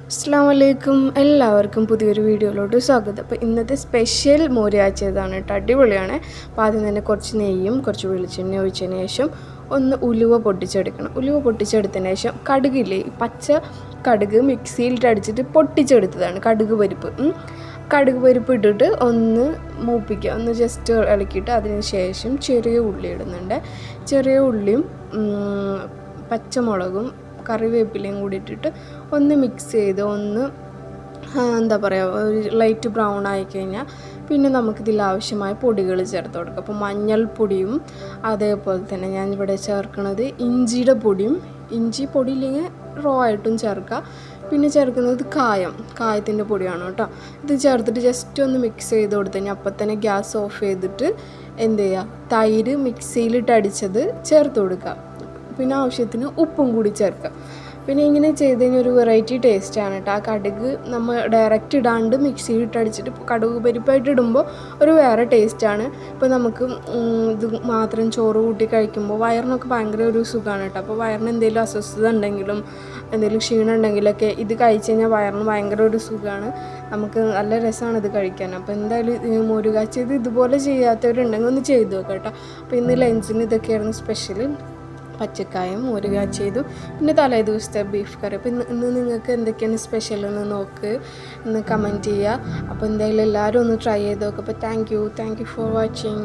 അസ്സലാമലൈക്കും എല്ലാവർക്കും പുതിയൊരു വീഡിയോയിലോട്ട് സ്വാഗതം. അപ്പോൾ ഇന്നത്തെ സ്പെഷ്യൽ മോര് കാച്ചിയതാണ് കേട്ടോ, അടിപൊളിയാണ്. അപ്പോൾ ആദ്യം തന്നെ കുറച്ച് നെയ്യും കുറച്ച് വെളിച്ചെണ്ണ ഒഴിച്ചതിന് ശേഷം ഒന്ന് ഉലുവ പൊട്ടിച്ചെടുക്കണം. ഉലുവ പൊട്ടിച്ചെടുത്തതിന് ശേഷം കടുകില്ലേ, പച്ച കടുക് മിക്സിയിലിട്ട് അടിച്ചിട്ട് പൊട്ടിച്ചെടുത്തതാണ് കടുക് പരിപ്പ് ഇട്ടിട്ട് ഒന്ന് മൂപ്പിക്കുക, ഒന്ന് ജസ്റ്റ് ഇളക്കിയിട്ട് അതിന് ശേഷം ചെറിയ ഉള്ളി ഇടുന്നുണ്ട്. ചെറിയ ഉള്ളിയും പച്ചമുളകും കറിവേപ്പിലയും കൂടി ഇട്ടിട്ട് ഒന്ന് മിക്സ് ചെയ്ത് ഒന്ന് എന്താ പറയുക, ഒരു ലൈറ്റ് ബ്രൗൺ ആയിക്കഴിഞ്ഞാൽ പിന്നെ നമുക്കിതിൽ ആവശ്യമായ പൊടികൾ ചേർത്ത് കൊടുക്കാം. അപ്പോൾ മഞ്ഞൾപ്പൊടിയും അതേപോലെ തന്നെ ഞാനിവിടെ ചേർക്കുന്നത് ഇഞ്ചിയുടെ പൊടിയും, ഇഞ്ചി പൊടി ഇല്ലെങ്കിൽ റോ ആയിട്ടും ചേർക്കാം. പിന്നെ ചേർക്കുന്നത് കായത്തിൻ്റെ പൊടിയാണ് കേട്ടോ. ഇത് ചേർത്തിട്ട് ജസ്റ്റ് ഒന്ന് മിക്സ് ചെയ്ത് കൊടുത്തു കഴിഞ്ഞാൽ അപ്പം തന്നെ ഗ്യാസ് ഓഫ് ചെയ്തിട്ട് എന്ത് ചെയ്യുക, തൈര് മിക്സിയിലിട്ട് അടിച്ചത് ചേർത്ത് കൊടുക്കുക. പിന്നെ ആവശ്യത്തിന് ഉപ്പും കൂടി ചേർക്കുക. പിന്നെ ഇങ്ങനെ ചെയ്ത് കഴിഞ്ഞാൽ ഒരു വെറൈറ്റി ടേസ്റ്റാണ് കേട്ടോ. ആ കടുക് നമ്മൾ ഡയറക്റ്റ് ഇടാണ്ട് മിക്സിയിലിട്ട് അടിച്ചിട്ട് കടുക് പരിപ്പായിട്ട് ഇടുമ്പോൾ ഒരു വേറെ ടേസ്റ്റാണ്. ഇപ്പോൾ നമുക്ക് ഇത് മാത്രം ചോറ് കൂട്ടി കഴിക്കുമ്പോൾ വയറിനൊക്കെ ഭയങ്കര ഒരു സുഖമാണ് കേട്ടോ. അപ്പോൾ വയറിന് എന്തെങ്കിലും അസ്വസ്ഥത ഉണ്ടെങ്കിലും എന്തെങ്കിലും ക്ഷീണം ഉണ്ടെങ്കിലൊക്കെ ഇത് കഴിച്ച് കഴിഞ്ഞാൽ വയറിന് ഭയങ്കര ഒരു സുഖമാണ്. നമുക്ക് നല്ല രസമാണ് ഇത് കഴിക്കാൻ. അപ്പോൾ എന്തായാലും മോര് കാച്ചിയത് ഇതുപോലെ ചെയ്യാത്തവരുണ്ടെങ്കിൽ ഒന്ന് ചെയ്ത് നോക്കാം കേട്ടോ. അപ്പോൾ ഇന്ന് ലഞ്ചിന് ഇതൊക്കെയായിരുന്നു സ്പെഷ്യൽ. പച്ചക്കായും മോര് കാച്ചിയതും പിന്നെ തലേ ദിവസത്തെ ബീഫ് കറി. അപ്പോൾ ഇന്ന് നിങ്ങൾക്ക് എന്തൊക്കെയാണ് സ്പെഷ്യൽ എന്ന് നോക്ക്, ഒന്ന് കമൻറ്റ് ചെയ്യുക. അപ്പോൾ എന്തായാലും എല്ലാവരും ഒന്ന് ട്രൈ ചെയ്ത് നോക്കുക. അപ്പോൾ താങ്ക് യു ഫോർ വാച്ചിങ്.